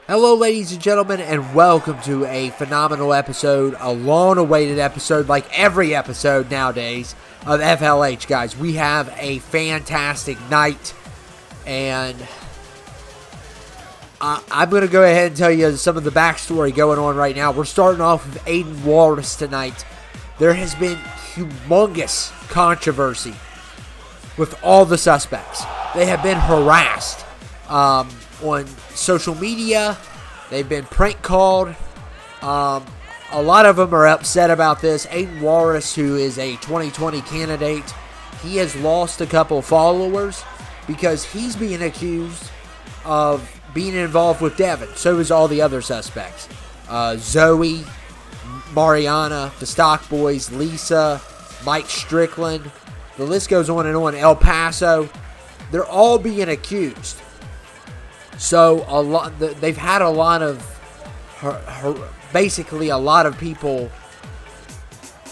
Hello, ladies and gentlemen, and welcome to a phenomenal episode, a long-awaited episode, like every episode nowadays of FLH, guys. We have a fantastic night, and I'm going to go ahead and tell you some of the backstory going on right now. We're starting off with Aiden Walrus tonight. There has been humongous controversy with all the suspects. They have been harassed on social media. They've been prank called. A lot of them are upset about this. Aiden Walrus, who is a 2020 candidate, he has lost a couple followers because he's being accused of being involved with Devin. So is all the other suspects. Zoe, Mariana, the Stock Boys, Lisa, Mike Strictland. The list goes on and on. El Paso. They're all being accused. So they've had a lot of, basically a lot of people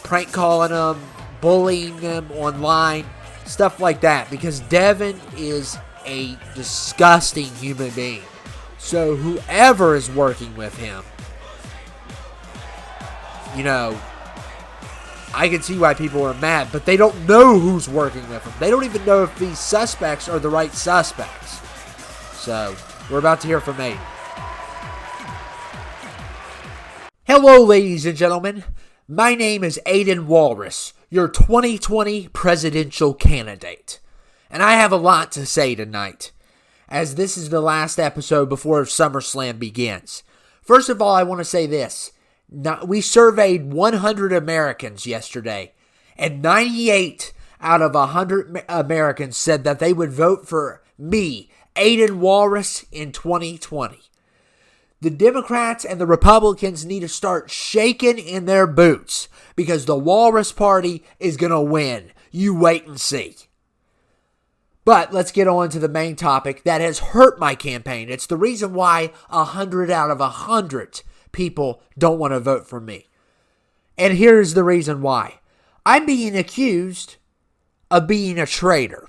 prank calling them, bullying them online, stuff like that. Because Devin is a disgusting human being. So whoever is working with him, I can see why people are mad, but they don't know who's working with him. They don't even know if these suspects are the right suspects. So we're about to hear from Aiden. Hello, ladies and gentlemen. My name is Aiden Walrus, your 2020 presidential candidate. And I have a lot to say tonight, as this is the last episode before SummerSlam begins. First of all, I want to say this. We surveyed 100 Americans yesterday, and 98 out of 100 Americans said that they would vote for me, Aiden Walrus, in 2020. The Democrats and the Republicans need to start shaking in their boots because the Walrus Party is going to win. You wait and see. But let's get on to the main topic that has hurt my campaign. It's the reason why 100 out of 100 people don't want to vote for me. And here's the reason why. I'm being accused of being a traitor.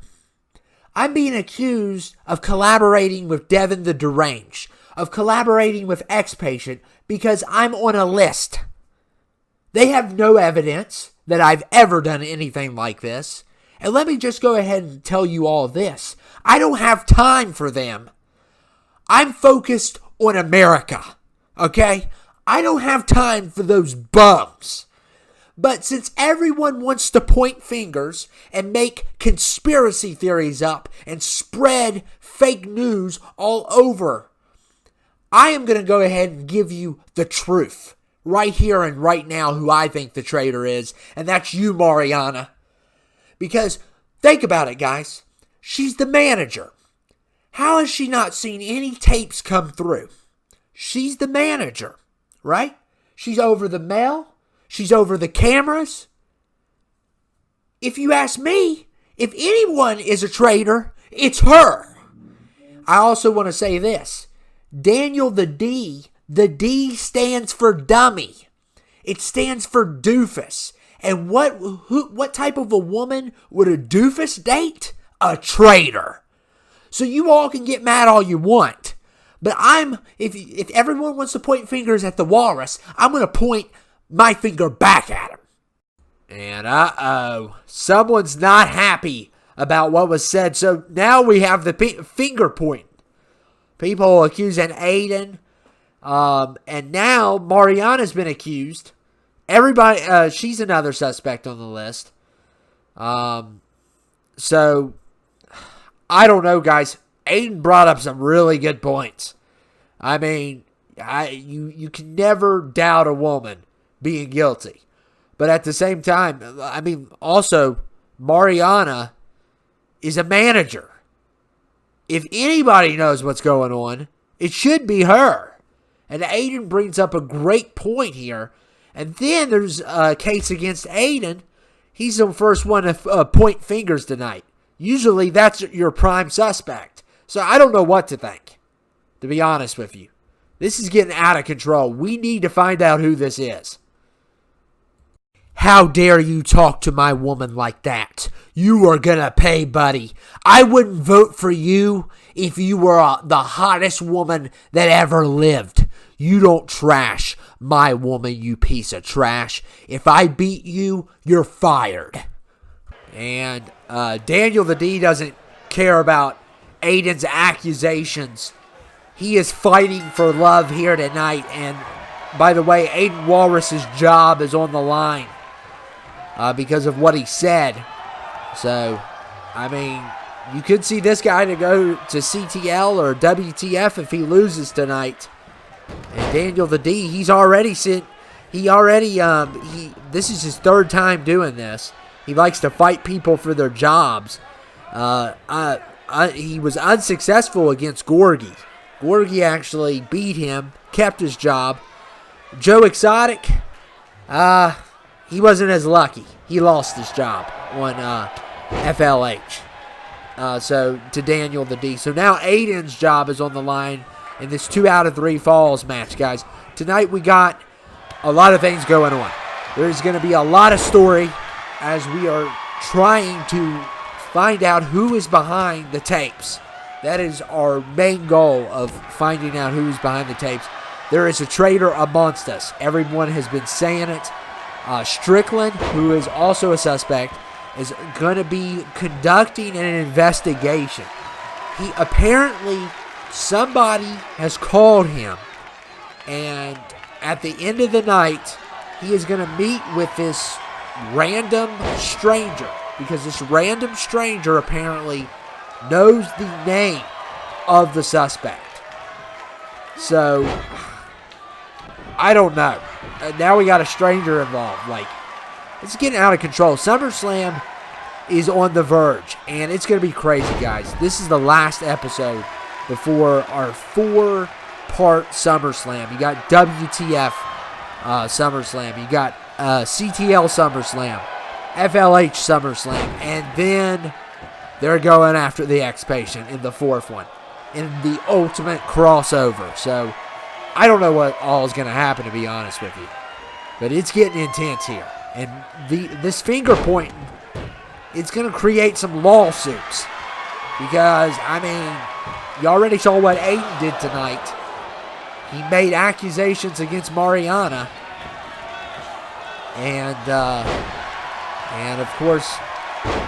I'm being accused of collaborating with Devin the Deranged, of collaborating with X-Patient because I'm on a list. They have no evidence that I've ever done anything like this. And let me just go ahead and tell you all this. I don't have time for them. I'm focused on America, okay? I don't have time for those bums. But since everyone wants to point fingers and make conspiracy theories up and spread fake news all over, I am going to go ahead and give you the truth right here and right now who I think the traitor is, and that's you, Mariana. Because think about it, guys. She's the manager. How has she not seen any tapes come through? She's the manager, right? She's over the mail. She's over the cameras. If you ask me, if anyone is a traitor, it's her. I also want to say this. Daniel the D stands for dummy. It stands for doofus. And what type of a woman would a doofus date? A traitor. So you all can get mad all you want. But if everyone wants to point fingers at the Walrus, I'm going to point my finger back at him. And someone's not happy about what was said. So now we have the finger point. People accusing Aiden. And now Mariana's been accused. Everybody, she's another suspect on the list. So I don't know, guys. Aiden brought up some really good points. I mean, you can never doubt a woman being guilty. But at the same time, I mean, also, Mariana is a manager. If anybody knows what's going on, it should be her. And Aiden brings up a great point here. And then there's a case against Aiden. He's the first one to point fingers tonight. Usually that's your prime suspect. So I don't know what to think, to be honest with you. This is getting out of control. We need to find out who this is. How dare you talk to my woman like that? You are gonna pay, buddy. I wouldn't vote for you if you were the hottest woman that ever lived. You don't trash my woman, you piece of trash. If I beat you, you're fired. And Daniel the D doesn't care about Aiden's accusations. He is fighting for love here tonight. And by the way, Aiden Walrus' job is on the line because of what he said. So, I mean, you could see this guy to go to CTL or WTF if he loses tonight. And Daniel the D, this is his third time doing this. He likes to fight people for their jobs. He was unsuccessful against Gorgie. Gorgie actually beat him, kept his job. Joe Exotic, he wasn't as lucky. He lost his job on FLH. So to Daniel the D. So now Aiden's job is on the line in this 2 out of 3 falls match, guys. Tonight we got a lot of things going on. There's going to be a lot of story as we are trying to find out who is behind the tapes. That is our main goal of finding out who is behind the tapes. There is a traitor amongst us. Everyone has been saying it. Strictland, who is also a suspect, is going to be conducting an investigation. He apparently, somebody has called him, and at the end of the night, he is going to meet with this random stranger, because this random stranger apparently knows the name of the suspect. So, I don't know. Now we got a stranger involved. Like, it's getting out of control. SummerSlam is on the verge, and it's going to be crazy, guys. This is the last episode before our 4-part SummerSlam. You got WTF SummerSlam. You got CTL SummerSlam. FLH SummerSlam. And then they're going after the X-Patient in the 4th one, in the ultimate crossover. So, I don't know what all is going to happen, to be honest with you. But it's getting intense here. And this finger pointing, it's going to create some lawsuits. Because, I mean, you already saw what Aiden did tonight. He made accusations against Mariana. And of course,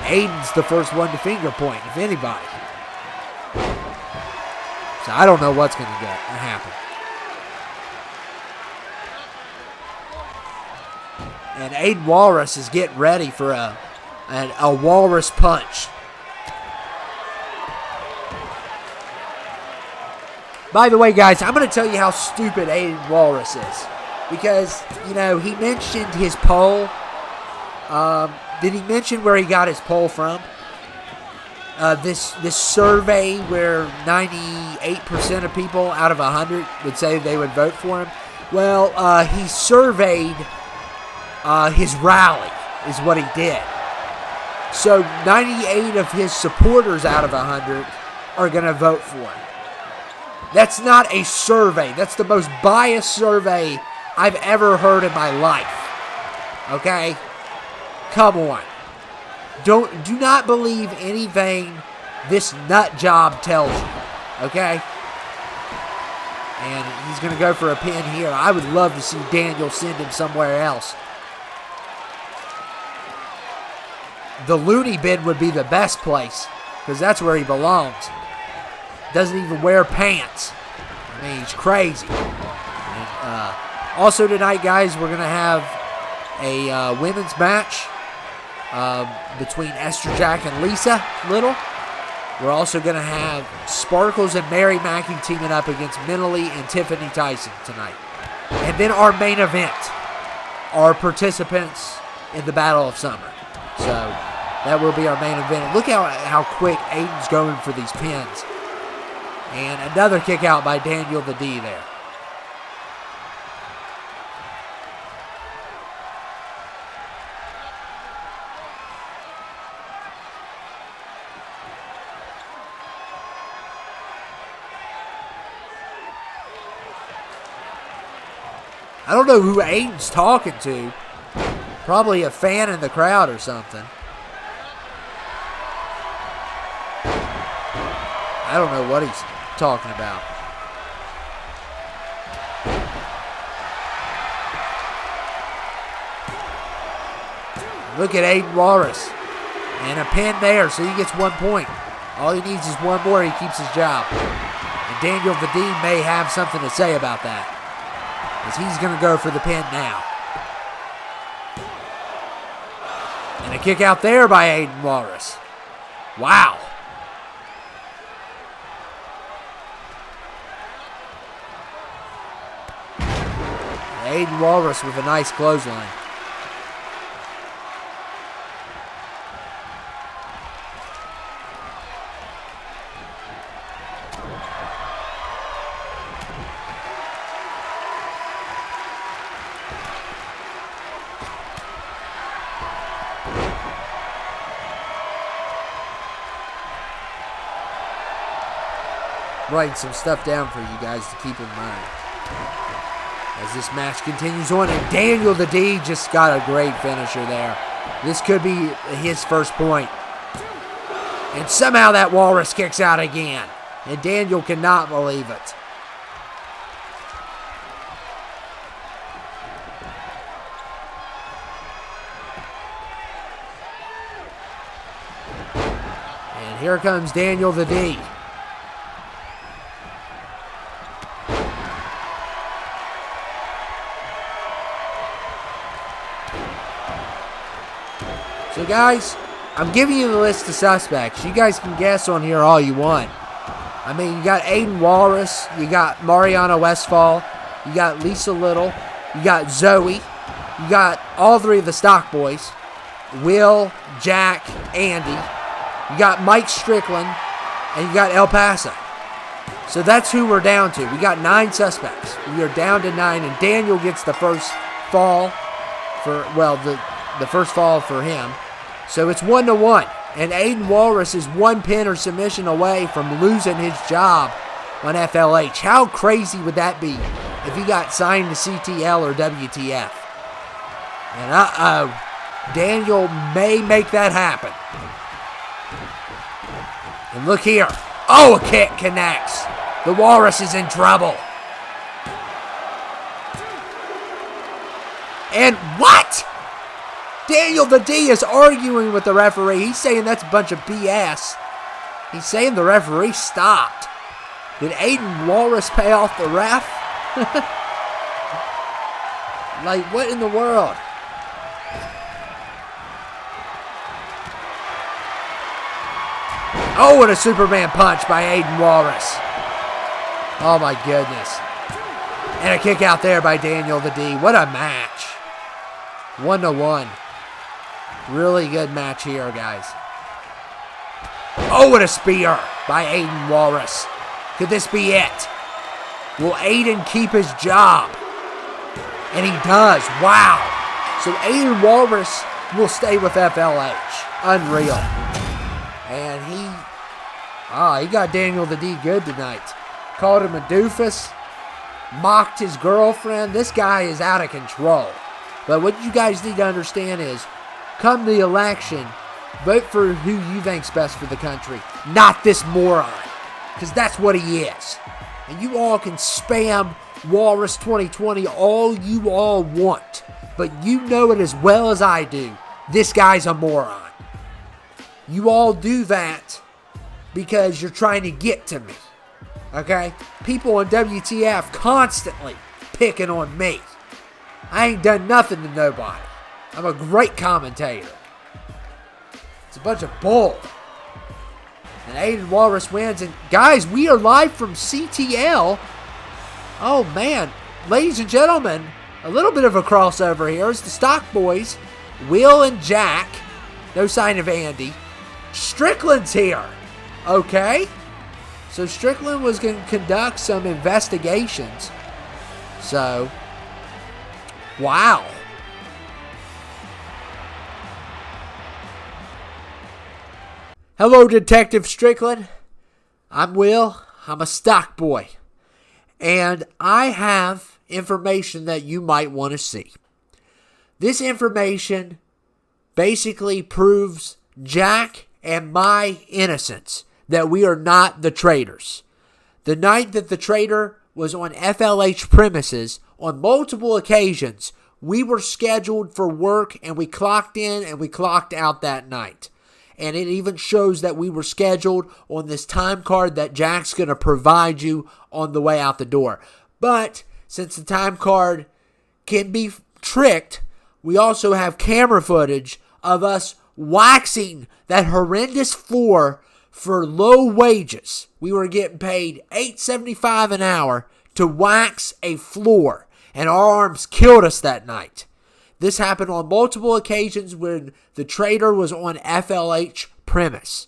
Aiden's the first one to finger point, if anybody. So I don't know what's going to happen. And Aiden Walrus is getting ready for a walrus punch. By the way, guys, I'm going to tell you how stupid Aiden Walrus is. Because, you know, he mentioned his poll. Did he mention where he got his poll from? This survey where 98% of people out of 100 would say they would vote for him. Well, he surveyed his rally is what he did. So 98 of his supporters out of 100 are going to vote for him. That's not a survey. That's the most biased survey I've ever heard in my life. Okay? Come on. Do not believe anything this nut job tells you. Okay? And he's going to go for a pin here. I would love to see Daniel send him somewhere else. The loony bin would be the best place, because that's where he belongs. Doesn't even wear pants. I mean, he's crazy. And, also tonight, guys, we're going to have a women's match between Esther, Jack, and Lisa Little. We're also going to have Sparkles and Mary Mackey teaming up against Mentally and Tiffany Tyson tonight. And then our main event, our participants in the Battle of Summer. So that will be our main event. Look how quick Aiden's going for these pins. And another kick out by Daniel the D there. I don't know who Aiden's talking to. Probably a fan in the crowd or something. I don't know what he's talking about. Look at Aiden Walrus. And a pin there, so he gets 1 point. All he needs is one more, he keeps his job. And Daniel the D may have something to say about that, as he's going to go for the pin now. And a kick out there by Aiden Walrus. Wow. Aiden Walrus with a nice clothesline. Writing some stuff down for you guys to keep in mind as this match continues on, and Daniel the D just got a great finisher there. This could be his first point. And somehow that Walrus kicks out again, and Daniel cannot believe it. And here comes Daniel the D. So guys, I'm giving you the list of suspects. You guys can guess on here all you want. I mean, you got Aiden Walrus, you got Mariana Westfall, you got Lisa Little, you got Zoe, you got all three of the Stock Boys, Will, Jack, Andy, you got Mike Strickland, and you got El Paso. So that's who we're down to. We got 9 suspects. We are down to 9, and Daniel gets the first fall for, well, the first fall for him. So it's 1-1, and Aiden Walrus is 1 pin or submission away from losing his job on FLH. How crazy would that be if he got signed to CTL or WTF? And Daniel may make that happen. And look here. Oh, a kick connects. The Walrus is in trouble. And what? Daniel the D is arguing with the referee. He's saying that's a bunch of BS. He's saying the referee stopped. Did Aiden Walrus pay off the ref? Like, what in the world? Oh, and a Superman punch by Aiden Walrus. Oh, my goodness. And a kick out there by Daniel the D. What a match. 1-1. Really good match here, guys. Oh, and a spear by Aiden Walrus. Could this be it? Will Aiden keep his job? And he does. Wow. So Aiden Walrus will stay with FLH. Unreal. And he got Daniel the D good tonight. Called him a doofus. Mocked his girlfriend. This guy is out of control. But what you guys need to understand is, come the election, vote for who you think's best for the country, not this moron, because that's what he is. And you all can spam Walrus 2020 all you all want, but you know it as well as I do. This guy's a moron. You all do that because you're trying to get to me, okay? People on WTF constantly picking on me. I ain't done nothing to nobody. I'm a great commentator. It's a bunch of bull. And Aiden Walrus wins. And guys, we are live from CTL. Oh man, ladies and gentlemen, a little bit of a crossover here. It's the Stock Boys, Will and Jack. No sign of Andy. Strickland's here. Okay. So Strickland was going to conduct some investigations. So, wow. Hello, Detective Strickland. I'm Will. I'm a stock boy. And I have information that you might want to see. This information basically proves Jack and my innocence, that we are not the traitors. The night that the traitor was on FLH premises, on multiple occasions, we were scheduled for work and we clocked in and we clocked out that night. And it even shows that we were scheduled on this time card that Jack's going to provide you on the way out the door. But since the time card can be tricked, we also have camera footage of us waxing that horrendous floor for low wages. We were getting paid $8.75 an hour to wax a floor, and our arms killed us that night. This happened on multiple occasions when the trader was on FLH premise.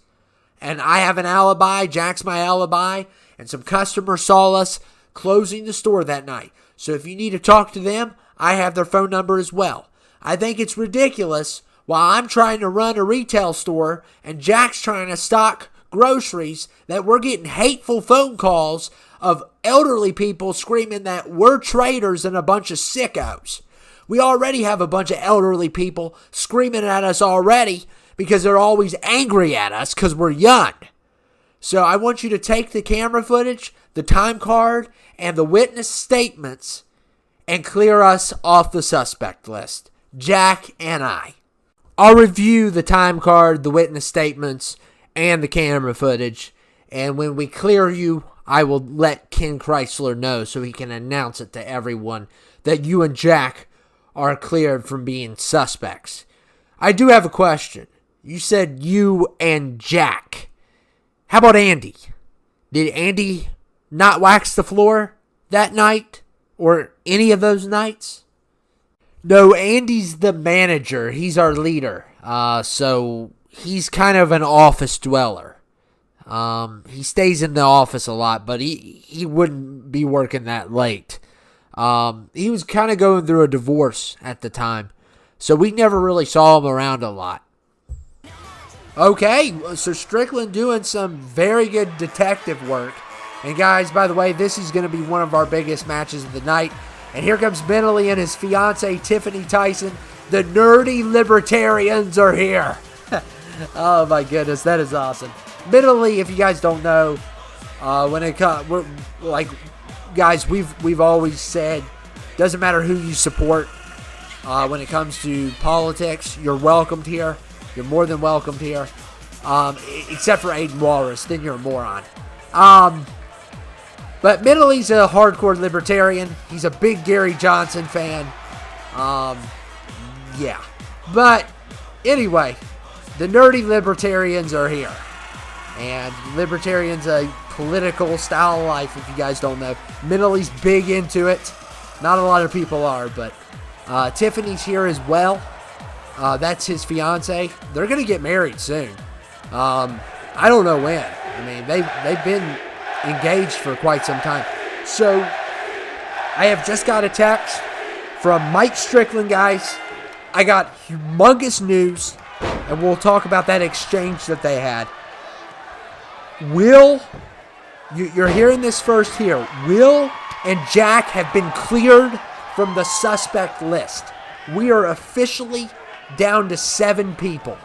And I have an alibi, Jack's my alibi, and some customers saw us closing the store that night. So if you need to talk to them, I have their phone number as well. I think it's ridiculous while I'm trying to run a retail store and Jack's trying to stock groceries that we're getting hateful phone calls of elderly people screaming that we're traitors and a bunch of sickos. We already have a bunch of elderly people screaming at us already because they're always angry at us because we're young. So I want you to take the camera footage, the time card, and the witness statements and clear us off the suspect list. Jack and I. I'll review the time card, the witness statements, and the camera footage. And when we clear you, I will let Ken Chrysler know so he can announce it to everyone that you and Jack are cleared from being suspects. I do have a question. You said you and Jack. How about Andy? Did Andy not wax the floor that night or any of those nights? No, Andy's the manager. He's our leader. So he's kind of an office dweller. He stays in the office a lot, but he wouldn't be working that late. He was kind of going through a divorce at the time, so we never really saw him around a lot. Okay, so Strictland doing some very good detective work. And guys, by the way, this is going to be one of our biggest matches of the night. And here comes Mentally and his fiancée, Tiffany Tyson. The nerdy libertarians are here. Oh my goodness, that is awesome. Mentally, if you guys don't know, when it comes, we're like, guys, we've always said, doesn't matter who you support. When it comes to politics, you're welcomed here. You're more than welcomed here. Except for Aiden Walrus, then you're a moron. But Mentally's a hardcore libertarian. He's a big Gary Johnson fan. Yeah. But anyway, the nerdy libertarians are here. And libertarian's a political style of life, if you guys don't know. Mentally's big into it. Not a lot of people are, but Tiffany's here as well. That's his fiance. They're going to get married soon. I don't know when. I mean, they've been engaged for quite some time. So, I have just got a text from Mike Strictland, guys. I got humongous news, and we'll talk about that exchange that they had. You're hearing this first here. Will and Jack have been cleared from the suspect list. We are officially down to 7 people.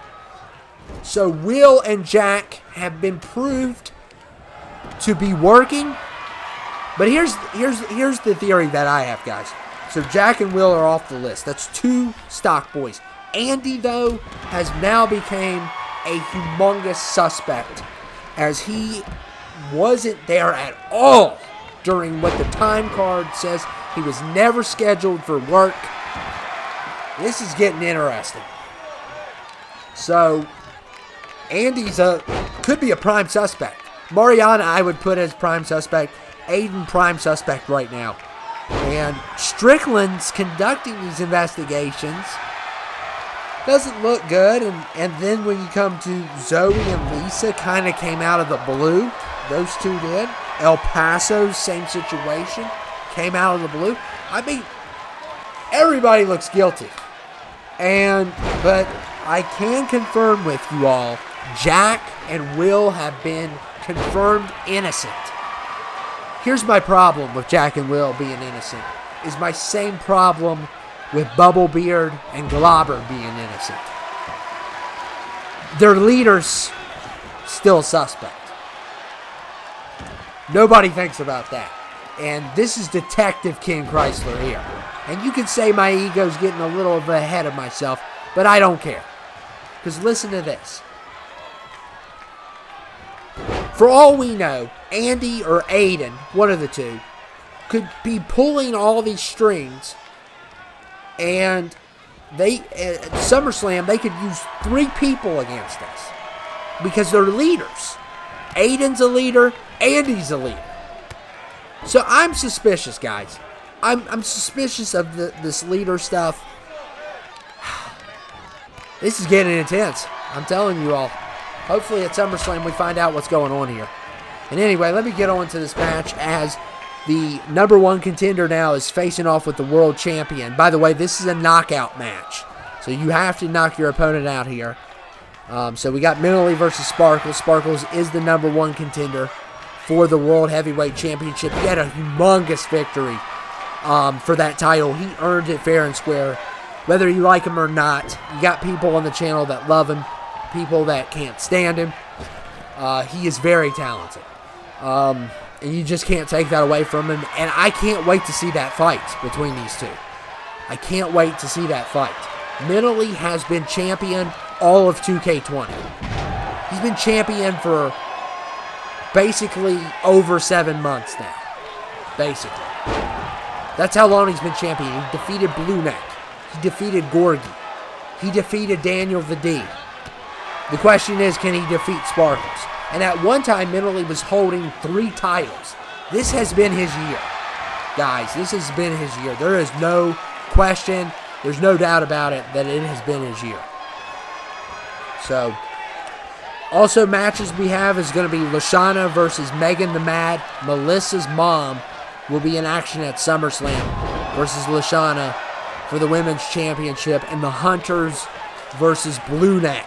So Will and Jack have been proved to be working. But here's the theory that I have, guys. So Jack and Will are off the list. That's 2 stock boys. Andy, though, has now became a humongous suspect, as he wasn't there at all during what the time card says. He was never scheduled for work. This is getting interesting. So, Andy's could be a prime suspect. Mariana, I would put as prime suspect. Aiden, prime suspect right now. And Strickland's conducting these investigations. Doesn't look good. And then when you come to Zoe and Lisa, kind of came out of the blue. Those 2 did. El Paso, same situation. Came out of the blue. I mean, everybody looks guilty. But I can confirm with you all, Jack and Will have been confirmed innocent. Here's my problem with Jack and Will being innocent. Is my same problem with Bubblebeard and Globber being innocent. Their leader's still a suspect. Nobody thinks about that. And this is Detective Ken Chrysler here. And you can say my ego's getting a little ahead of myself, but I don't care. Because listen to this. For all we know, Andy or Aiden, one of the two, could be pulling all these strings, and they at SummerSlam they could use 3 people against us because they're leaders. Aiden's a leader, Andy's a leader. So I'm suspicious, guys. I'm suspicious of this leader stuff. This is getting intense. I'm telling you all. Hopefully at SummerSlam we find out what's going on here. And anyway, let me get on to this match as the number 1 contender now is facing off with the world champion. By the way, this is a knockout match. So you have to knock your opponent out here. So we got Mentally versus Sparkles. Sparkles is the number 1 contender for the World Heavyweight Championship. He had a humongous victory for that title. He earned it fair and square. Whether you like him or not, you got people on the channel that love him, people that can't stand him. He is very talented. And you just can't take that away from him. And I can't wait to see that fight between these two. I can't wait to see that fight. Mentally has been champion all of 2K20. He's been champion for basically over 7 months now. Basically. That's how long he's been champion. He defeated Blue Neck. He defeated Gorgie. He defeated Daniel the D. The question is, can he defeat Sparkles? And at one time, Mentally was holding 3 titles. This has been his year. Guys, this has been his year. There is no question, there's no doubt about it, that it has been his year. So, also matches we have is going to be Lashana versus Megan the Mad. Melissa's mom will be in action at SummerSlam versus Lashana for the Women's Championship. And the Hunters versus Blue Neck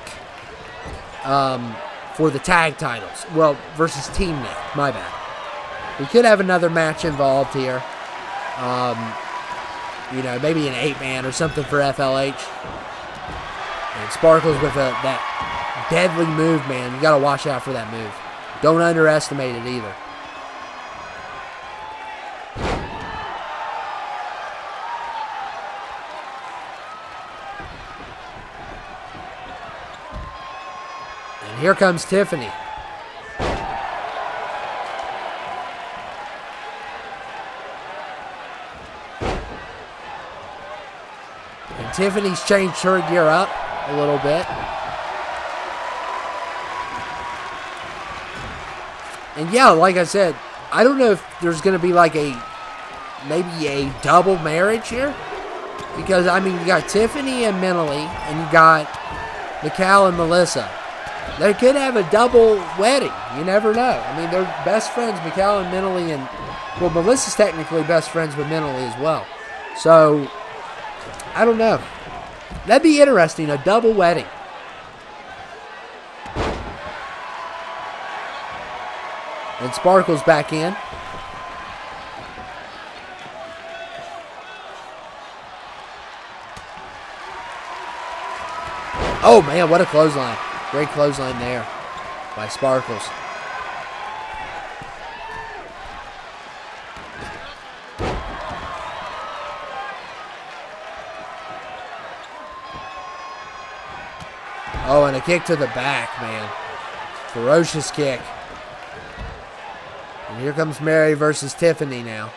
for the tag titles. Well, versus Team Neck, my bad. We could have another match involved here. You know, maybe an 8-man or something for FLH. And Sparkles with that deadly move, man. You got to watch out for that move. Don't underestimate it either. And here comes Tiffany. And Tiffany's changed her gear up a little bit. And yeah, like I said, I don't know if there's going to be like maybe a double marriage here. Because, I mean, you got Tiffany and Mentally, and you got Mikal and Melissa. They could have a double wedding. You never know. I mean, they're best friends, Mikal and Mentally, and, well, Melissa's technically best friends with Mentally as well. So, I don't know. That'd be interesting, a double wedding. And Sparkle's back in. Oh, man, what a clothesline. Great clothesline there by Sparkles. Oh, and a kick to the back, man. Ferocious kick. And here comes Mary versus Tiffany now.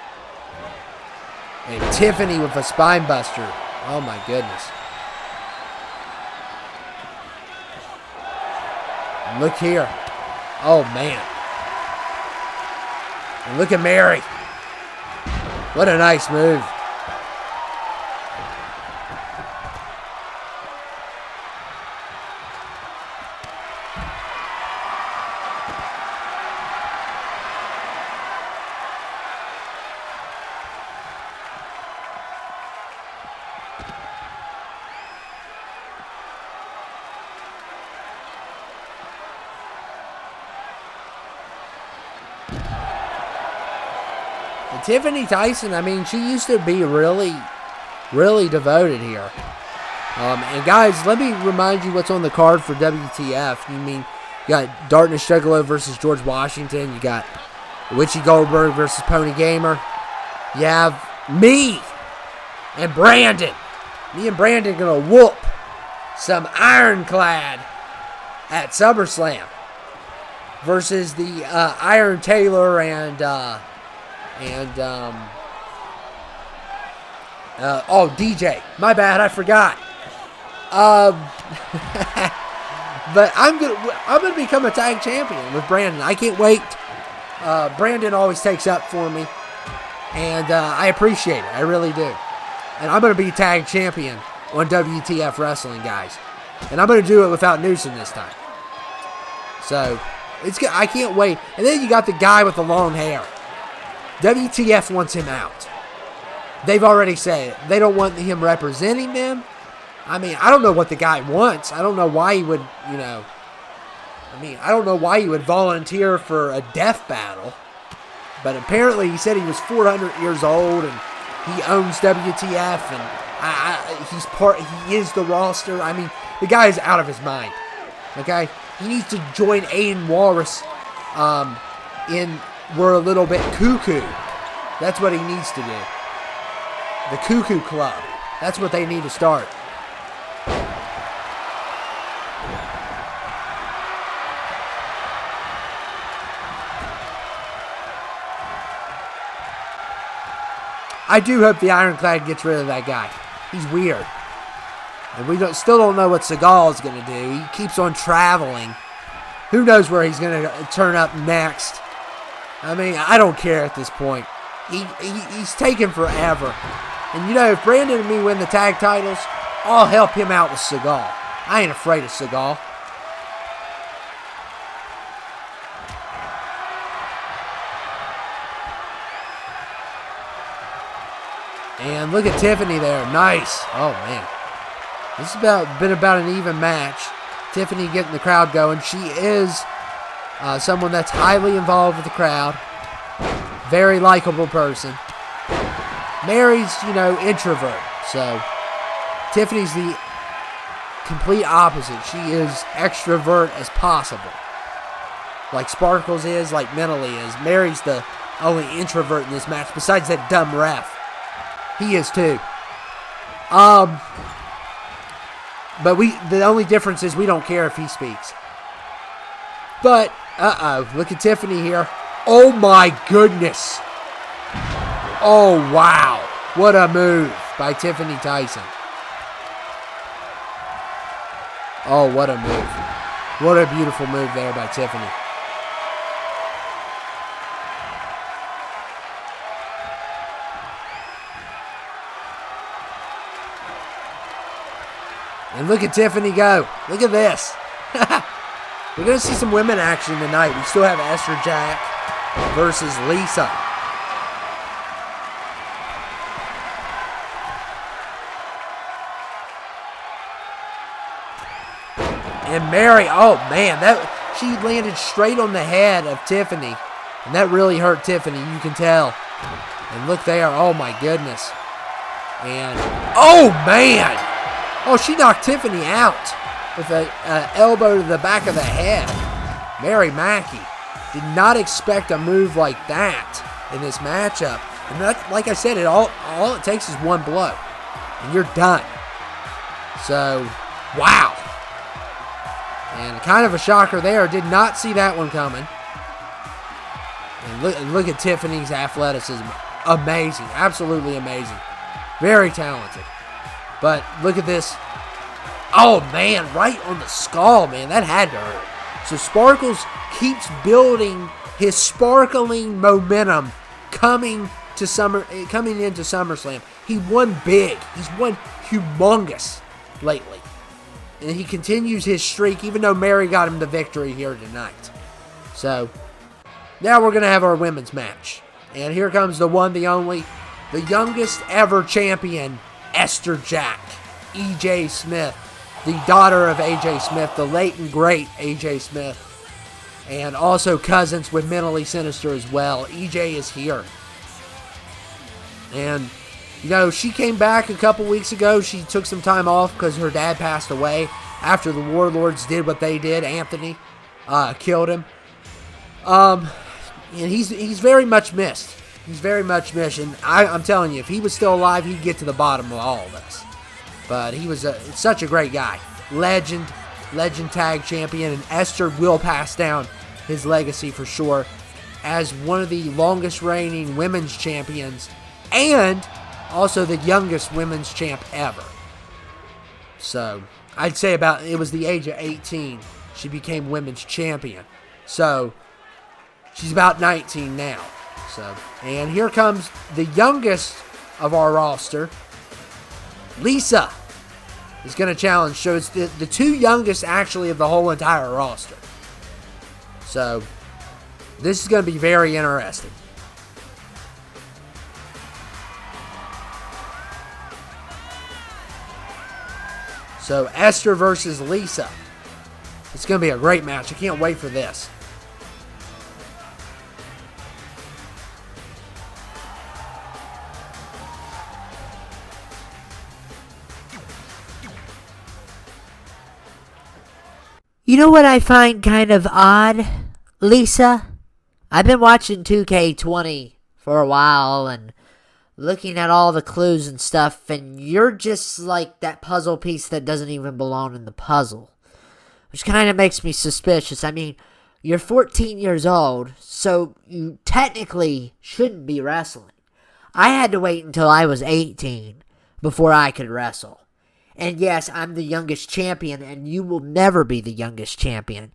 And Tiffany with a spine buster. Oh, my goodness. And look here. Oh, man. And look at Mary. What a nice move. Tiffany Tyson, I mean, she used to be really really devoted here. And guys, let me remind you what's on the card for WTF. You got Darkness Juggalo versus George Washington. You got Witchy Goldberg versus Pony Gamer. You have me and Brandon. Me and Brandon gonna whoop some Ironclad at SummerSlam versus the Iron Taylor and DJ. My bad, I forgot. But I'm gonna become a tag champion with Brandon. I can't wait. Brandon always takes up for me, and I appreciate it. I really do. And I'm gonna be tag champion on WTF Wrestling, guys. And I'm gonna do it without Newsom this time. So I can't wait. And then you got the guy with the long hair. WTF wants him out. They've already said it. They don't want him representing them. I mean, I don't know what the guy wants. I don't know why he would, I don't know why he would volunteer for a death battle. But apparently he said he was 400 years old and he owns WTF and he is the roster. I mean, the guy is out of his mind. Okay? He needs to join Aiden Walrus We're a Little Bit Cuckoo. That's what he needs to do. The Cuckoo Club. That's what they need to start. I do hope the Ironclad gets rid of that guy. He's weird. And we still don't know what Seagal is going to do. He keeps on traveling. Who knows where he's going to turn up next. I mean, I don't care at this point. He's taking forever. And if Brandon and me win the tag titles, I'll help him out with Seagal. I ain't afraid of Seagal. And look at Tiffany there. Nice. Oh, man. This has been about an even match. Tiffany getting the crowd going. She is someone that's highly involved with the crowd. Very likable person. Mary's, introvert. So, Tiffany's the complete opposite. She is extrovert as possible. Like Sparkles is, like Mentally is. Mary's the only introvert in this match, besides that dumb ref. He is too. But the only difference is we don't care if he speaks. But, look at Tiffany here. Oh my goodness. Oh wow. What a move by Tiffany Tyson. Oh, what a move. What a beautiful move there by Tiffany. And look at Tiffany go. Look at this. We're going to see some women action tonight. We still have Esther Jack versus Lisa. And Mary, oh man, she landed straight on the head of Tiffany. And that really hurt Tiffany, you can tell. And look there, oh my goodness. And, oh man! Oh, she knocked Tiffany out with an elbow to the back of the head. Mary Mackey did not expect a move like that in this matchup. And that, like I said, all it takes is one blow. And you're done. So, wow. And kind of a shocker there. Did not see that one coming. And look at Tiffany's athleticism. Amazing. Absolutely amazing. Very talented. But look at this. Oh, man. Right on the skull, man. That had to hurt. So Sparkles keeps building his sparkling momentum coming into SummerSlam. He won big. He's won humongous lately. And he continues his streak, even though Mary got him the victory here tonight. So, now we're going to have our women's match. And here comes the one, the only, the youngest ever champion, Esther Jack, E.J. Smith, the daughter of A.J. Smith, the late and great A.J. Smith, and also cousins with Mentally Sinister as well. E.J. is here. And She came back a couple weeks ago. She took some time off because her dad passed away after the Warlords did what they did. Anthony killed him. And he's very much missed. He's very much missed. And I'm telling you, if he was still alive, he'd get to the bottom of all of this. But he was such a great guy. Legend tag champion. And Esther will pass down his legacy for sure as one of the longest reigning women's champions and also the youngest women's champ ever. So I'd say it was the age of 18 she became women's champion. So she's about 19 now. And here comes the youngest of our roster. Lisa is going to challenge. So it's the two youngest actually of the whole entire roster. So this is going to be very interesting. So Esther versus Lisa. It's going to be a great match. I can't wait for this. You know what I find kind of odd, Lisa? I've been watching 2K20 for a while and looking at all the clues and stuff, and you're just like that puzzle piece that doesn't even belong in the puzzle, which kind of makes me suspicious. I mean, you're 14 years old, so you technically shouldn't be wrestling. I had to wait until I was 18 before I could wrestle. And yes, I'm the youngest champion, and you will never be the youngest champion.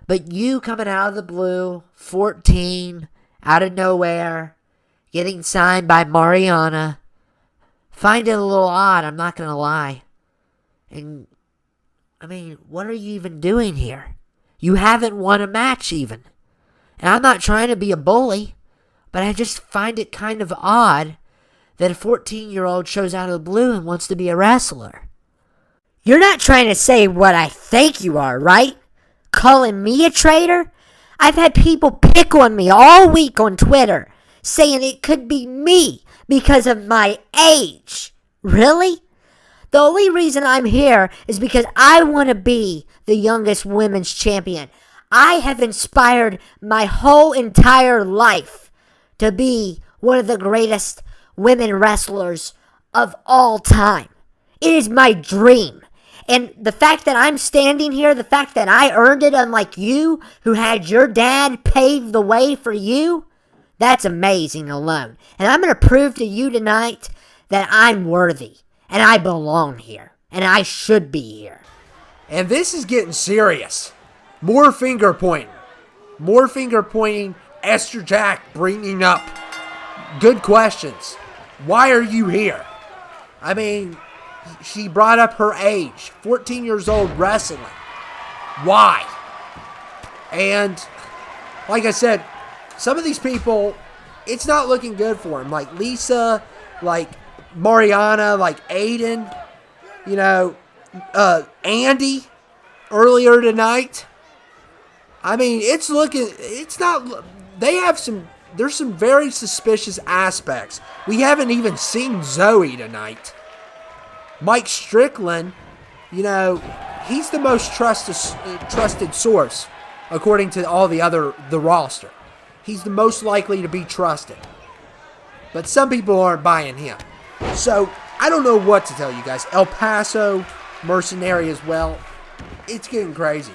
But you coming out of the blue, 14, out of nowhere, getting signed by Mariana, find it a little odd, I'm not going to lie. And, I mean, what are you even doing here? You haven't won a match even. And I'm not trying to be a bully, but I just find it kind of odd that a 14-year-old shows out of the blue and wants to be a wrestler. You're not trying to say what I think you are, right? Calling me a traitor? I've had people pick on me all week on Twitter, saying it could be me because of my age. Really? The only reason I'm here is because I want to be the youngest women's champion. I have inspired my whole entire life to be one of the greatest women wrestlers of all time. It is my dream. And the fact that I'm standing here, the fact that I earned it, unlike you, who had your dad pave the way for you, that's amazing alone. And I'm going to prove to you tonight that I'm worthy, and I belong here, and I should be here. And this is getting serious. More finger pointing. More finger pointing. Esther Jack bringing up good questions. Why are you here? I mean, she brought up her age. 14 years old wrestling. Why? And like I said, some of these people, it's not looking good for them. Like Lisa, like Mariana, like Aiden, Andy earlier tonight. I mean, there's some very suspicious aspects. We haven't even seen Zoe tonight. Mike Strictland, he's the most trusted source, according to all the roster. He's the most likely to be trusted. But some people aren't buying him. So, I don't know what to tell you guys. El Paso, mercenary as well. It's getting crazy.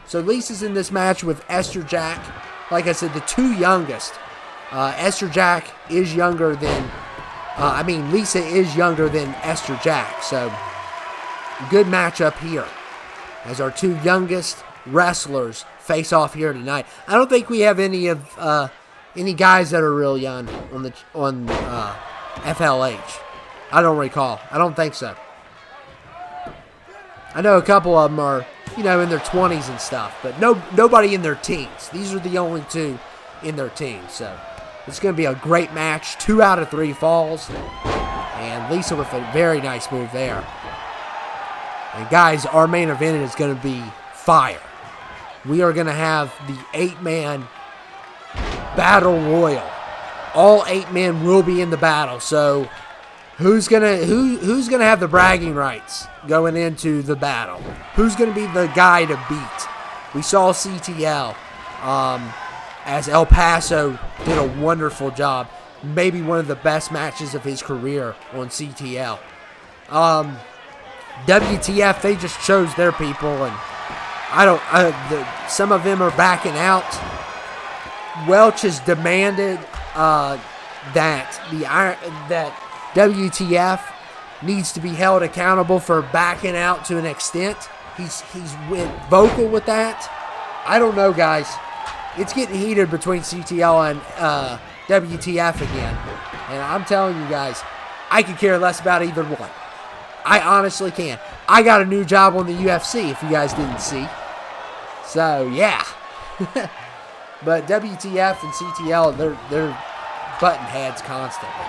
So, Lisa's in this match with Esther Jack. Like I said, the two youngest. Esther Jack is younger than... Lisa is younger than Esther Jack. So, good matchup here. As our two youngest wrestlers face off here tonight. I don't think we have any guys that are real young on FLH. I don't recall. I don't think so. I know a couple of them are, in their 20s and stuff, but nobody in their teens. These are the only two in their teens. So it's going to be a great match. 2 out of 3 falls, and Lisa with a very nice move there. And guys, our main event is going to be fire. We are going to have the 8-man battle royal. All 8 men will be in the battle, so who's gonna have the bragging rights going into the battle? Who's gonna be the guy to beat? We saw CTL, as El Paso did a wonderful job, maybe one of the best matches of his career on CTL. WTF, they just chose their people, and some of them are backing out. Welch has demanded that WTF needs to be held accountable for backing out to an extent. He's went vocal with that. I don't know, guys. It's getting heated between CTL and WTF again. And I'm telling you guys, I could care less about either one. I honestly can. I got a new job on the UFC, if you guys didn't see. So, yeah. But WTF and CTL, they're butting heads constantly,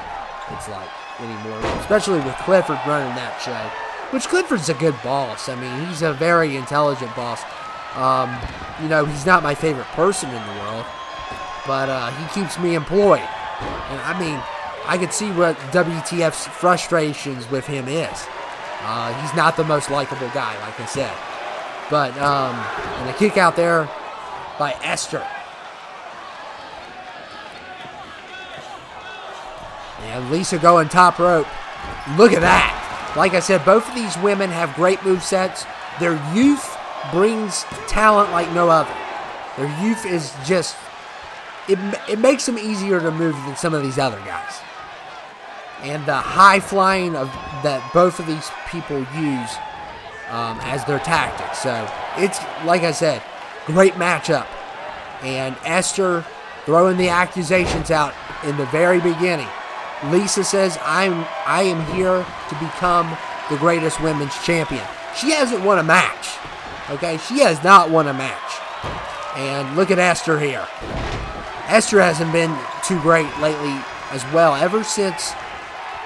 it's like, anymore. Especially with Clifford running that show. Which Clifford's a good boss. I mean, he's a very intelligent boss. He's not my favorite person in the world. But he keeps me employed. And, I mean, I could see what WTF's frustrations with him is. He's not the most likable guy, like I said. But, and a kick out there by Esther. And Lisa going top rope. Look at that. Like I said, both of these women have great movesets. Their youth brings talent like no other. Their youth is just... It makes them easier to move than some of these other guys. And the high flying that both of these people use as their tactics. So, it's, like I said, great matchup. And Esther throwing the accusations out in the very beginning. Lisa says, I am here to become the greatest women's champion. She hasn't won a match. Okay? She has not won a match. And look at Esther here. Esther hasn't been too great lately as well. Ever since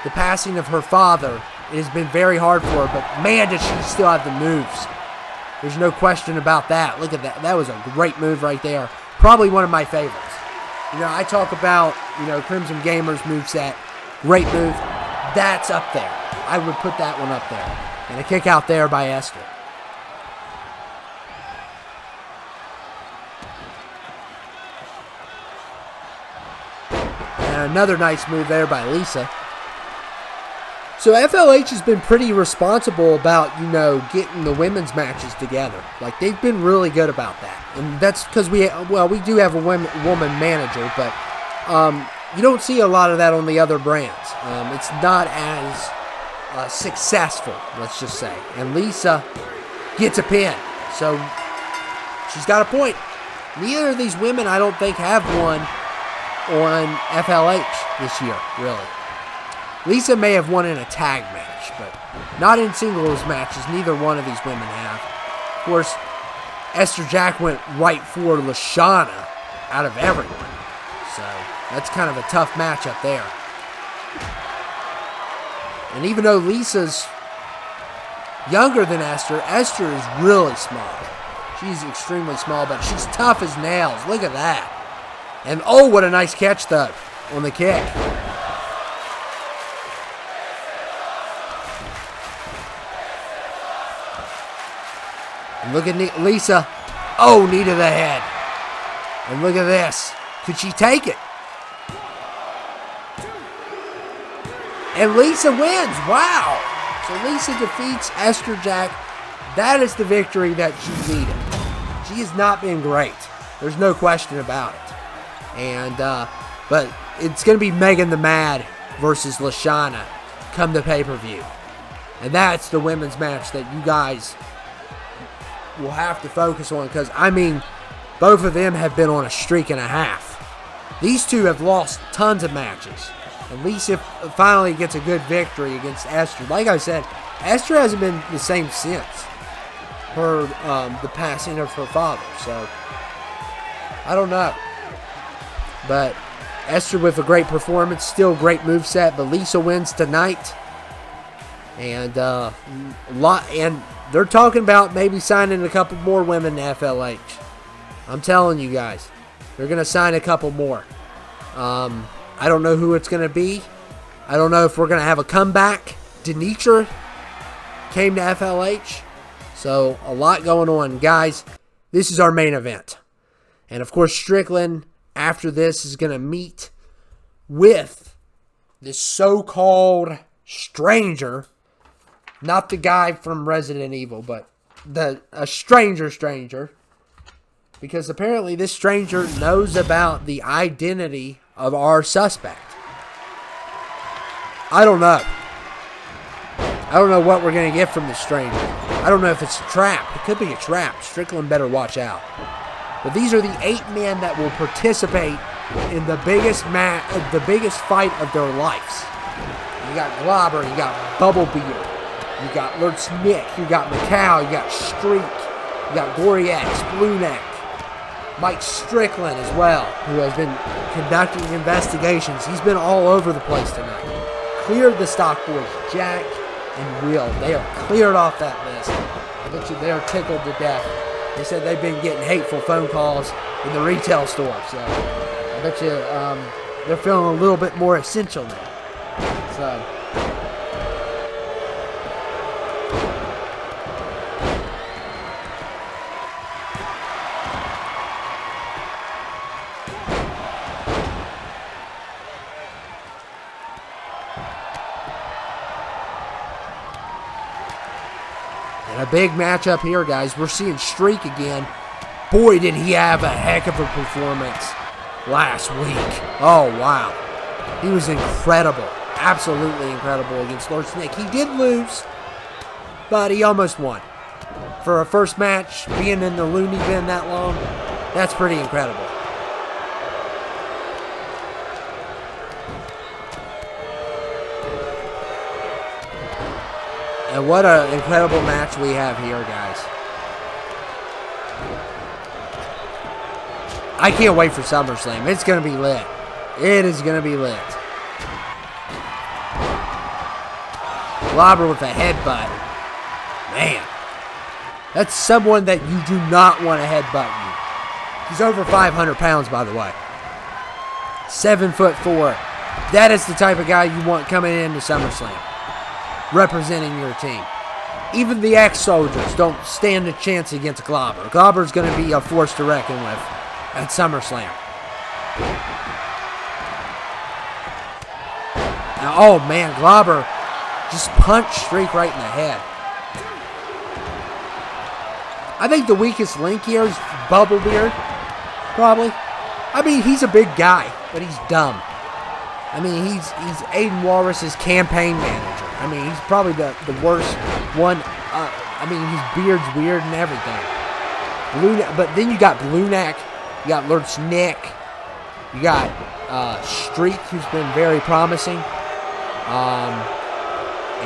the passing of her father, it has been very hard for her. But man, does she still have the moves. There's no question about that. Look at that. That was a great move right there. Probably one of my favorites. I talk about, Crimson Gamer's moveset. Great move. That's up there. I would put that one up there. And a kick out there by Esther. And another nice move there by Lisa. So FLH has been pretty responsible about, getting the women's matches together. Like, they've been really good about that. And that's because we do have a woman manager, but you don't see a lot of that on the other brands. It's not as successful, let's just say. And Lisa gets a pin. So she's got a point. Neither of these women, I don't think, have won on FLH this year, really. Lisa may have won in a tag match, but not in singles matches. Neither one of these women have. Of course, Esther Jack went right for Lashana out of everyone. So that's kind of a tough matchup there. And even though Lisa's younger than Esther, Esther is really small. She's extremely small, but she's tough as nails. Look at that. And oh, what a nice catch, though, on the kick. And look at Lisa. Oh, knee to the head. And look at this. Could she take it? And Lisa wins. Wow. So Lisa defeats Esther Jack. That is the victory that she needed. She has not been great. There's no question about it. And, but it's going to be Megan the Mad versus Lashana come the pay-per-view. And that's the women's match that you guys will have to focus on, because, I mean, both of them have been on a streak and a half. These two have lost tons of matches. And Lisa finally gets a good victory against Esther. Like I said, Esther hasn't been the same since the passing of her father. So, I don't know. But Esther with a great performance, still great moveset. But Lisa wins tonight. And and they're talking about maybe signing a couple more women to FLH. I'm telling you guys, they're going to sign a couple more. I don't know who it's going to be. I don't know if we're going to have a comeback. Denitra came to FLH. So, a lot going on. Guys, this is our main event. And, of course, Strictland, after this, is going to meet with this so-called stranger. Not the guy from Resident Evil, but a stranger. Because apparently this stranger knows about the identity of our suspect. I don't know. I don't know what we're going to get from this stranger. I don't know if it's a trap. It could be a trap. Strickland better watch out. But these are the 8 men that will participate in the biggest fight of their lives. You got Globber, you got Bubblebeard, you got Lurch Nick, you got Macau, you got Streak, you got Goriax, Blue Neck, Mike Strickland as well, who has been conducting investigations. He's been all over the place tonight. Cleared the stock boys, Jack and Will. They are cleared off that list. I bet you they're tickled to death. They said they've been getting hateful phone calls in the retail store. So I bet you they're feeling a little bit more essential now. So a big matchup here, guys. We're seeing Streak again. Boy, did he have a heck of a performance last week. Oh, wow. He was incredible. Absolutely incredible against Lord Snake. He did lose, but he almost won. For a first match, being in the loony bin that long, that's pretty incredible. And what an incredible match we have here, guys. I can't wait for SummerSlam. It's going to be lit. It is going to be lit. Globber with a headbutt. Man. That's someone that you do not want to headbutt you. He's over 500 pounds, by the way. 7'4". That is the type of guy you want coming into SummerSlam, representing your team. Even the ex-soldiers don't stand a chance against Globber. Globber's going to be a force to reckon with at SummerSlam. Now, oh man, Globber just punched Streak right in the head. I think the weakest link here is Bubblebeard, probably. I mean, he's a big guy, but he's dumb. I mean, he's Aiden Walrus' campaign manager. I mean, he's probably the worst one. I mean, his beard's weird and everything. But then you got Blue Neck, you got Lurch Nick, you got Streak, who's been very promising,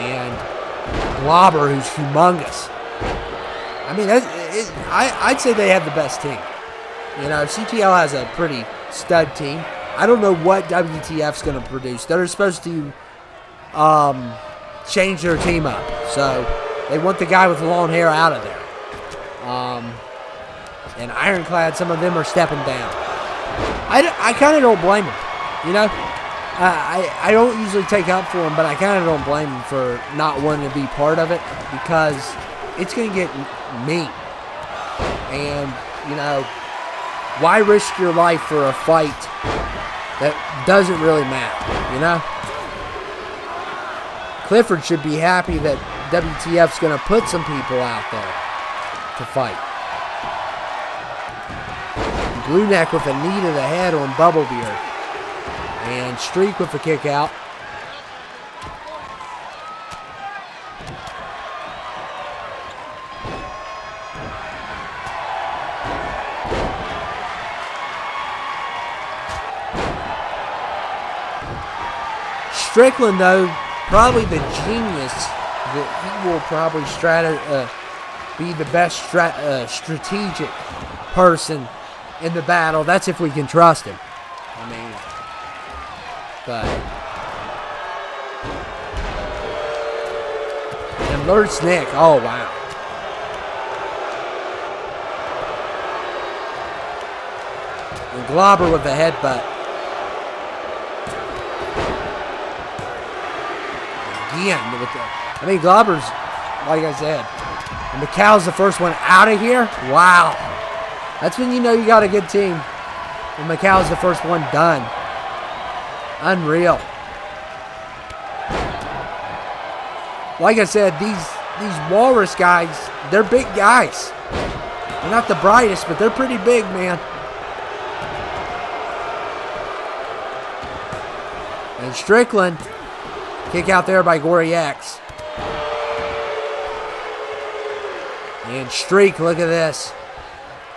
and Globber, who's humongous. I mean, I'd say they have the best team. You know, CTL has a pretty stud team. I don't know what WTF's going to produce. They're supposed to change their team up. So they want the guy with the long hair out of there. And Ironclad, some of them are stepping down. I kind of don't blame them. You know, I don't usually take up for them, but I kind of don't blame them for not wanting to be part of it, because it's going to get mean. And, you know, why risk your life for a fight that doesn't really matter, you know? Clifford should be happy that WTF's going to put some people out there to fight. Blue Neck with a knee to the head on Bubblebeard. And Streak with a kick out. Strictland, though, probably the genius that he will probably be the best strategic person in the battle. That's if we can trust him. I mean, but and Lurch Nick, oh wow. And Globber with the headbutt. again. Glauber's, like I said, and McCall's the first one out of here. Wow. That's when you know you got a good team. When McCall's the first one done. Unreal. Like I said, these Walrus guys, they're big guys. They're not the brightest, but they're pretty big, man. And Strictland, kick out there by Gory X. And Streak, look at this.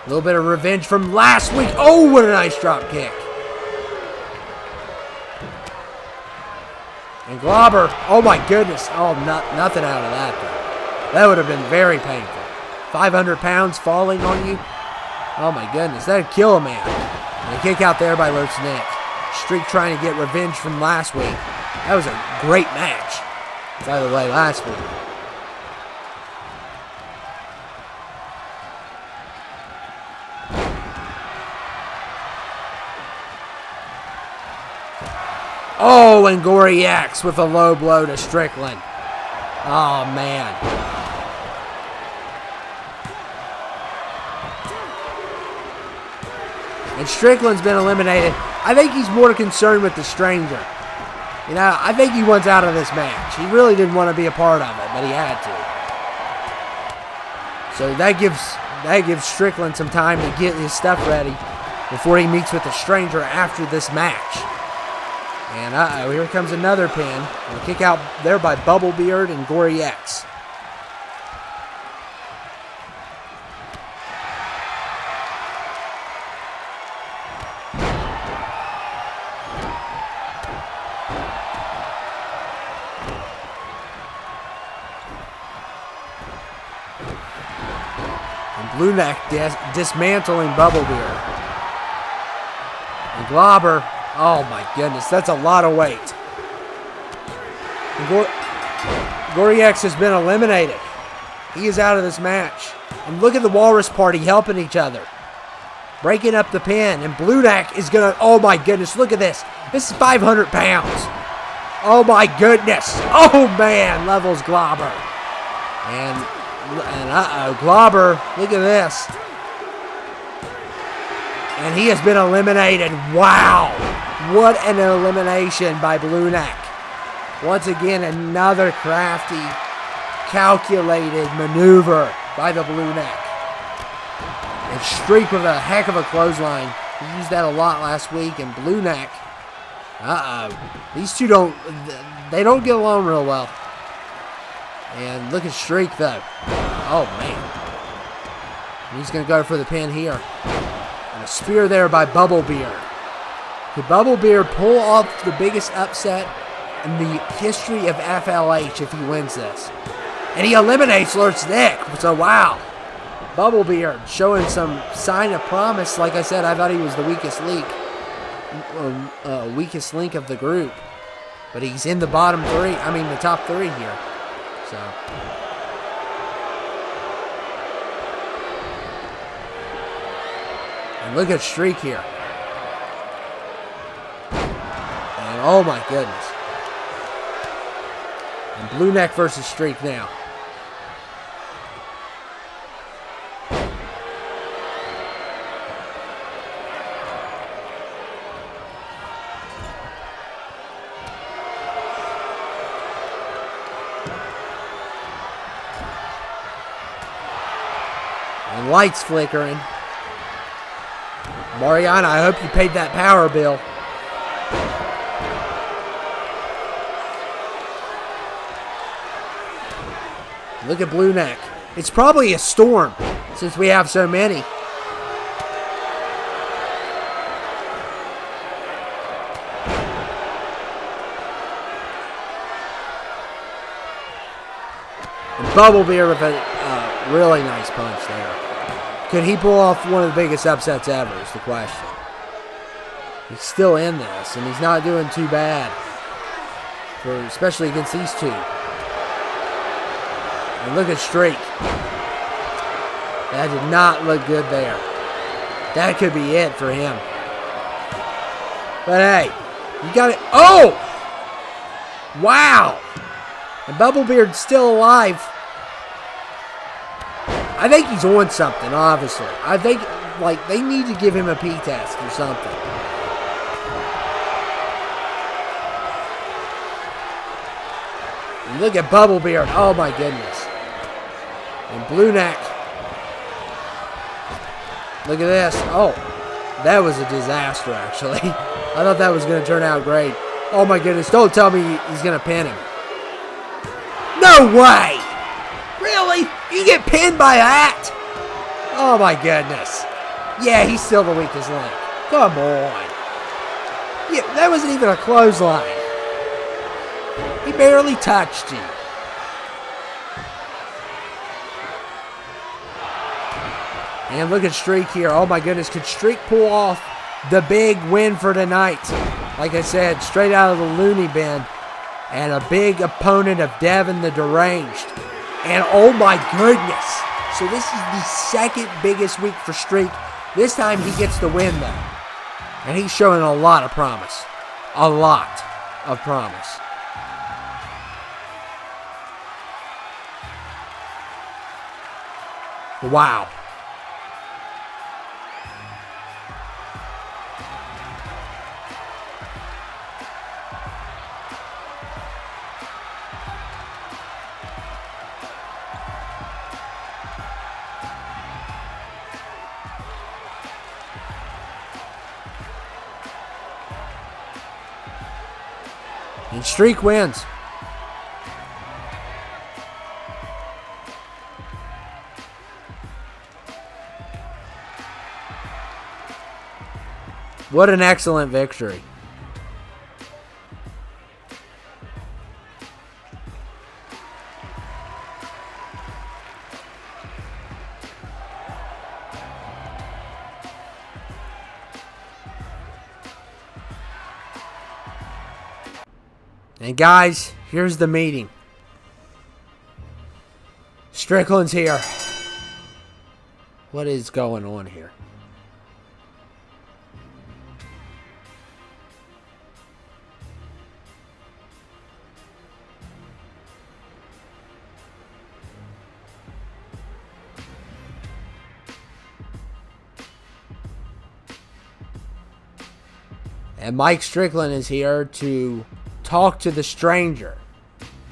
A little bit of revenge from last week. Oh, what a nice drop kick. And Glauber, oh my goodness. Oh, nothing out of that, though. That would have been very painful. 500 pounds falling on you. Oh my goodness, that'd kill a man. And a kick out there by Lurch Nick. Streak trying to get revenge from last week. That was a great match, by the way, last week. Oh, and Gory X with a low blow to Strictland. Oh, man. And Strickland's been eliminated. I think he's more concerned with the stranger. You know, I think he wants out of this match. He really didn't want to be a part of it, but he had to. So that gives Strickland some time to get his stuff ready before he meets with the stranger after this match. And uh-oh, here comes another pin. And a kick out there by Bubblebeard and Gory X. And Blue Neck dismantling Bubblebeard. And Glauber. Oh my goodness, that's a lot of weight. Gory X has been eliminated. He is out of this match. And look at the Walrus Party helping each other. Breaking up the pin. And Blue Neck is going to, oh my goodness, look at this. This is 500 pounds. Oh my goodness. Oh man, levels Glauber. And uh-oh, Glauber, look at this. And he has been eliminated. Wow. What an elimination by Blue Neck. Once again, another crafty, calculated maneuver by the Blue Neck. And Streak with a heck of a clothesline. He used that a lot last week. And Blue Neck, these two don't get along real well. And look at Streak, though. Oh, man. He's going to go for the pin here. And a spear there by Bubblebeard. Could Bubblebeard pull off the biggest upset in the history of FLH if he wins this? And he eliminates Lurch Nick. So, wow. Bubblebeard showing some sign of promise. Like I said, I thought he was the weakest link of the group. But he's in the the top three here. So. And look at Streak here. And oh my goodness. And Blue Neck versus Streak now. And lights flickering. Mariana, I hope you paid that power bill. Look at Blue Neck. It's probably a storm since we have so many. And Bubblebeard with a really nice punch there. Could he pull off one of the biggest upsets ever is the question. He's still in this, and he's not doing too bad, especially against these two. And look at Streak. That did not look good there. That could be it for him. But hey, you got it. Oh! Wow! And Bubblebeard's still alive. I think he's on something, obviously. I think, like, they need to give him a pee test or something. And look at Bubblebeard. Oh, my goodness. And Blue Neck. Look at this. Oh, that was a disaster, actually. I thought that was going to turn out great. Oh, my goodness. Don't tell me he's going to pin him. No way! Really? You get pinned by that? Oh, my goodness. Yeah, he's still the weakest link. Come on. Yeah, that wasn't even a clothesline. He barely touched you. And look at Streak here. Oh, my goodness. Could Streak pull off the big win for tonight? Like I said, straight out of the loony bin. And a big opponent of Devin the Deranged. And oh my goodness. So this is the second biggest week for Streak. This time he gets the win though. And he's showing a lot of promise. A lot of promise. Wow. And Streak wins. What an excellent victory. And guys, here's the meeting. Strickland's here. What is going on here? And Mike Strickland is here to talk to the stranger.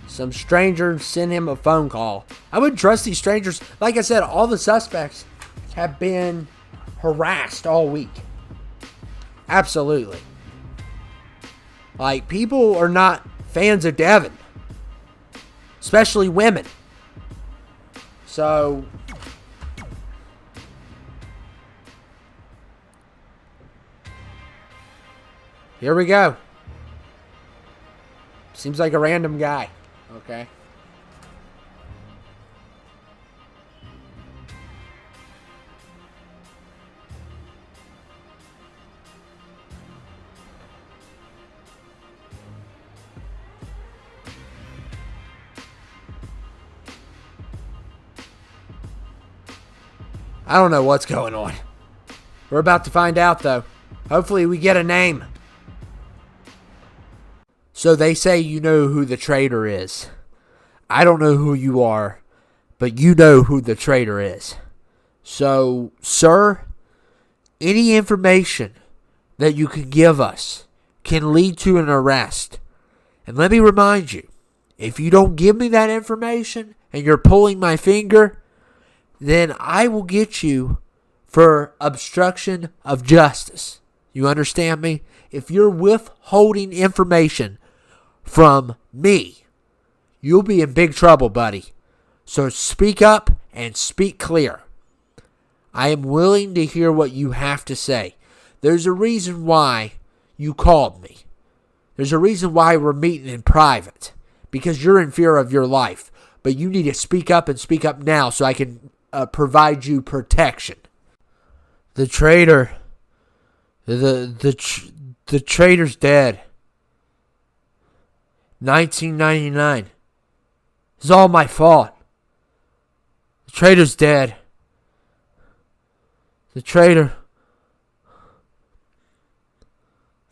Some stranger sent him a phone call. I wouldn't trust these strangers. Like I said, all the suspects have been harassed all week. Absolutely. Like, people are not fans of Devin. Especially women. So here we go. Seems like a random guy. Okay. I don't know what's going on. We're about to find out, though. Hopefully we get a name. So they say you know who the traitor is. I don't know who you are, but you know who the traitor is. So, sir, any information that you can give us can lead to an arrest. And let me remind you, if you don't give me that information and you're pulling my finger, then I will get you for obstruction of justice. You understand me? If you're withholding information from me, you'll be in big trouble, buddy. So speak up and speak clear. I am willing to hear what you have to say. There's a reason why you called me. There's a reason why we're meeting in private. Because you're in fear of your life. But you need to speak up and speak up now so I can provide you protection. The traitor. The traitor's dead. 1999. It's all my fault. The traitor's dead. The traitor.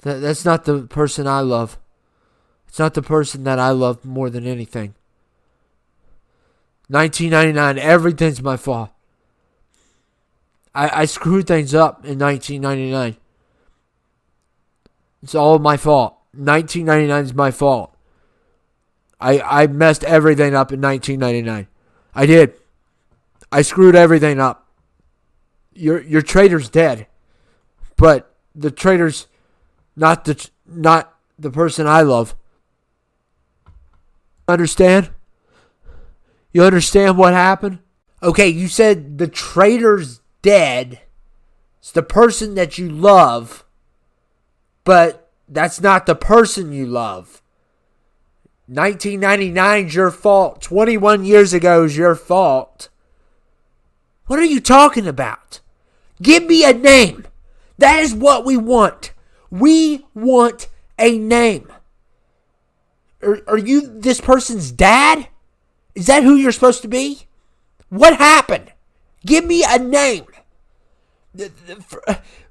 That's not the person I love. It's not the person that I love more than anything. 1999, everything's my fault. I screwed things up in 1999. It's all my fault. 1999 is my fault. I messed everything up in 1999. I did. I screwed everything up. Your traitor's dead. But the traitor's not the person I love. Understand? You understand what happened? Okay, you said the traitor's dead. It's the person that you love, but that's not the person you love. 1999's your fault. 21 years ago is your fault. What are you talking about? Give me a name. That is what we want. We want a name. Are you this person's dad? Is that who you're supposed to be? What happened? Give me a name.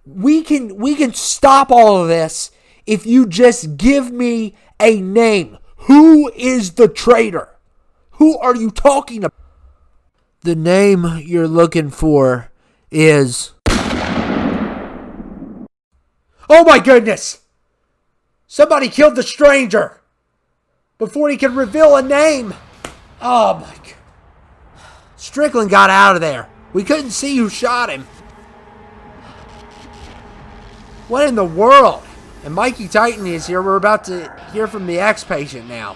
We can stop all of this if you just give me a name. Who is the traitor? Who are you talking about? The name you're looking for is... Oh my goodness! Somebody killed the stranger before he could reveal a name. Oh my God. Strickland got out of there. We couldn't see who shot him. What in the world? And Mikey Titan is here. We're about to hear from the ex-patient now.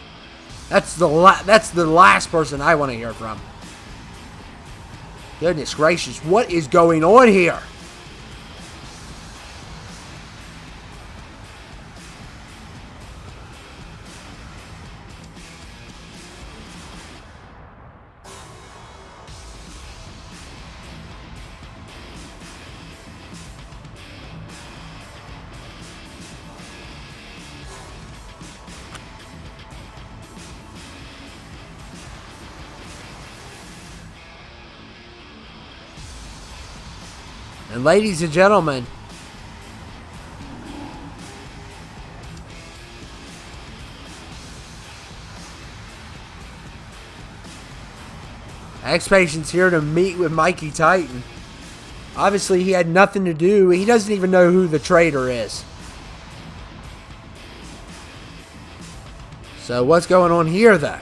That's the last person I want to hear from. Goodness gracious, what is going on here? And ladies and gentlemen, ex-patient's here to meet with Mikey Titan. Obviously, he had nothing to do. He doesn't even know who the traitor is. So what's going on here, though?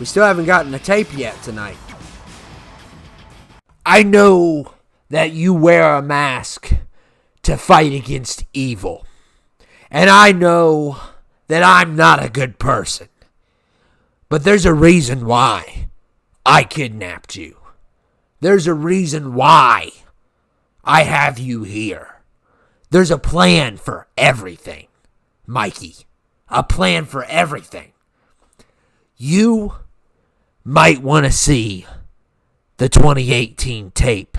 We still haven't gotten a tape yet tonight. I know that you wear a mask to fight against evil. And I know that I'm not a good person. But there's a reason why I kidnapped you. There's a reason why I have you here. There's a plan for everything, Mikey. A plan for everything. You might want to see the 2018 tape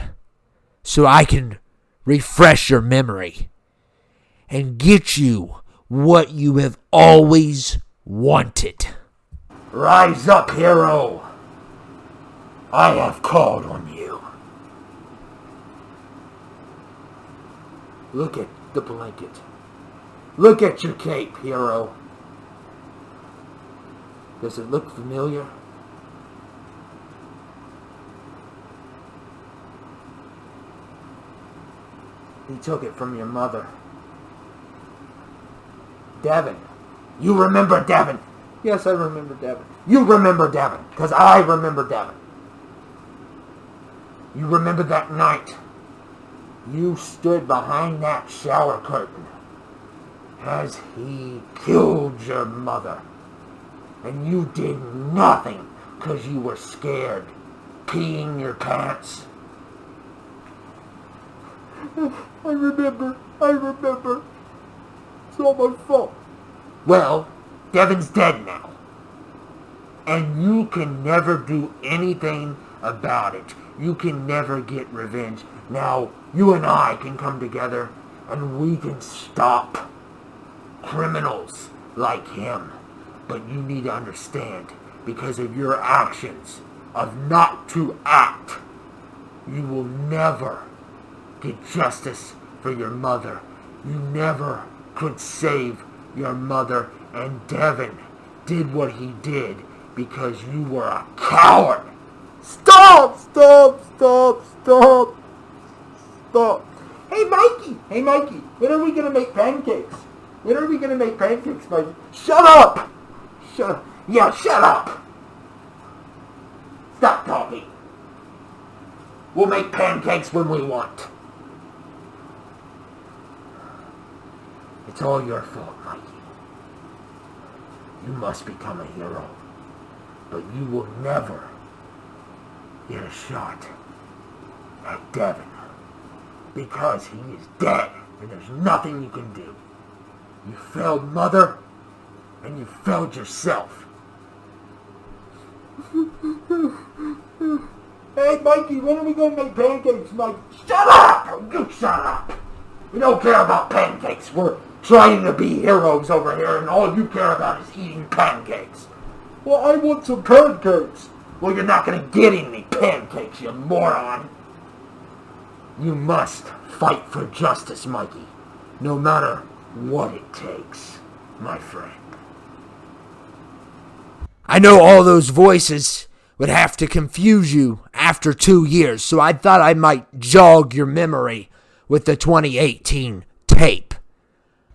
so I can refresh your memory and get you what you have always wanted. Rise up, hero. I have called on you. Look at the blanket. Look at your cape, hero. Does it look familiar? He took it from your mother. Devin. You remember Devin? Yes, I remember Devin. You remember Devin, because I remember Devin. You remember that night you stood behind that shower curtain as he killed your mother. And you did nothing because you were scared, peeing your pants. I remember. It's all my fault. Well, Devin's dead now. And you can never do anything about it. You can never get revenge. Now, you and I can come together and we can stop criminals like him. But you need to understand, because of your actions of not to act, you will never get justice for your mother. You never could save your mother, and Devin did what he did because you were a coward. Stop! Stop! Stop! Stop! Stop! Hey, Mikey, when are we gonna make pancakes? When are we gonna make pancakes, Mikey? Shut up! Shut up. Yeah, shut up! Stop talking. We'll make pancakes when we want. It's all your fault, Mikey. You must become a hero. But you will never get a shot at Devin. Because he is dead, and there's nothing you can do. You failed Mother, and you failed yourself. Hey, Mikey, when are we going to make pancakes, Mike? Shut up! You shut up! We don't care about pancakes. We're trying to be heroes over here, and all you care about is eating pancakes. Well, I want some pancakes. Well, you're not going to get any pancakes, you moron. You must fight for justice, Mikey. No matter what it takes, my friend. I know all those voices would have to confuse you after 2 years, so I thought I might jog your memory with the 2018 tape.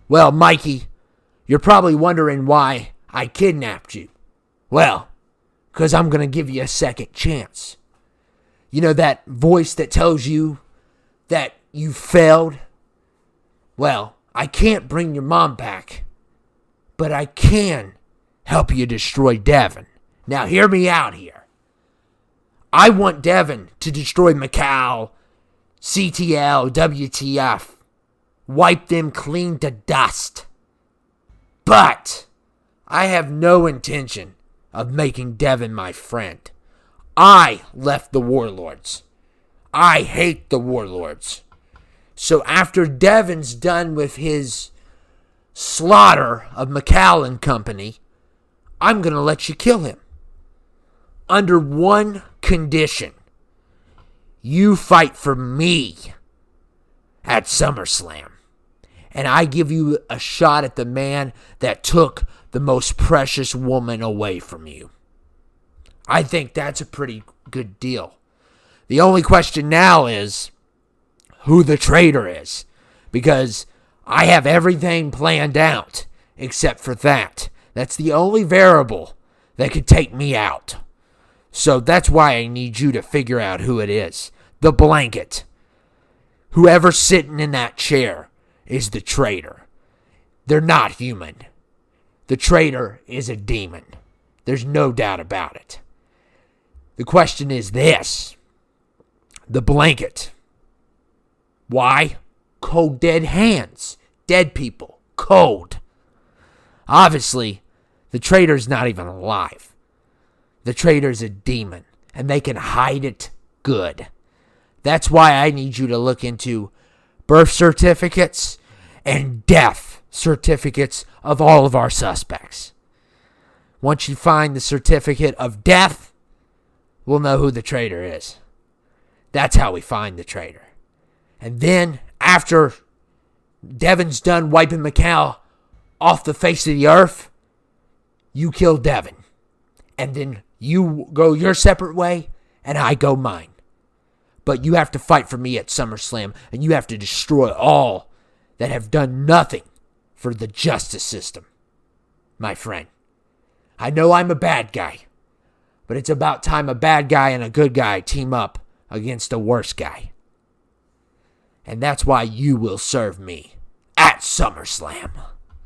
Well, Mikey, you're probably wondering why I kidnapped you. Well, because I'm going to give you a second chance. You know that voice that tells you that you failed? Well, I can't bring your mom back, but I can help you destroy Devin. Now, hear me out here. I want Devin to destroy Macau, CTL, WTF, wipe them clean to dust. But I have no intention of making Devin my friend. I left the Warlords. I hate the Warlords. So after Devin's done with his slaughter of Macau and company, I'm going to let you kill him. Under one condition. You fight for me at SummerSlam. And I give you a shot at the man that took the most precious woman away from you. I think that's a pretty good deal. The only question now is who the traitor is. Because I have everything planned out except for that. That's the only variable that could take me out. So that's why I need you to figure out who it is. The blanket. Whoever's sitting in that chair is the traitor. They're not human. The traitor is a demon. There's no doubt about it. The question is this. The blanket. Why? Cold dead hands. Dead people. Cold. Obviously, the traitor's not even alive. The traitor's a demon, and they can hide it good. That's why I need you to look into birth certificates and death certificates of all of our suspects. Once you find the certificate of death, we'll know who the traitor is. That's how we find the traitor. And then, after Devin's done wiping Macau off the face of the earth, you kill Devin. And then you go your separate way, and I go mine. But you have to fight for me at SummerSlam, and you have to destroy all that have done nothing for the justice system, my friend. I know I'm a bad guy, but it's about time a bad guy and a good guy team up against a worse guy. And that's why you will serve me at SummerSlam.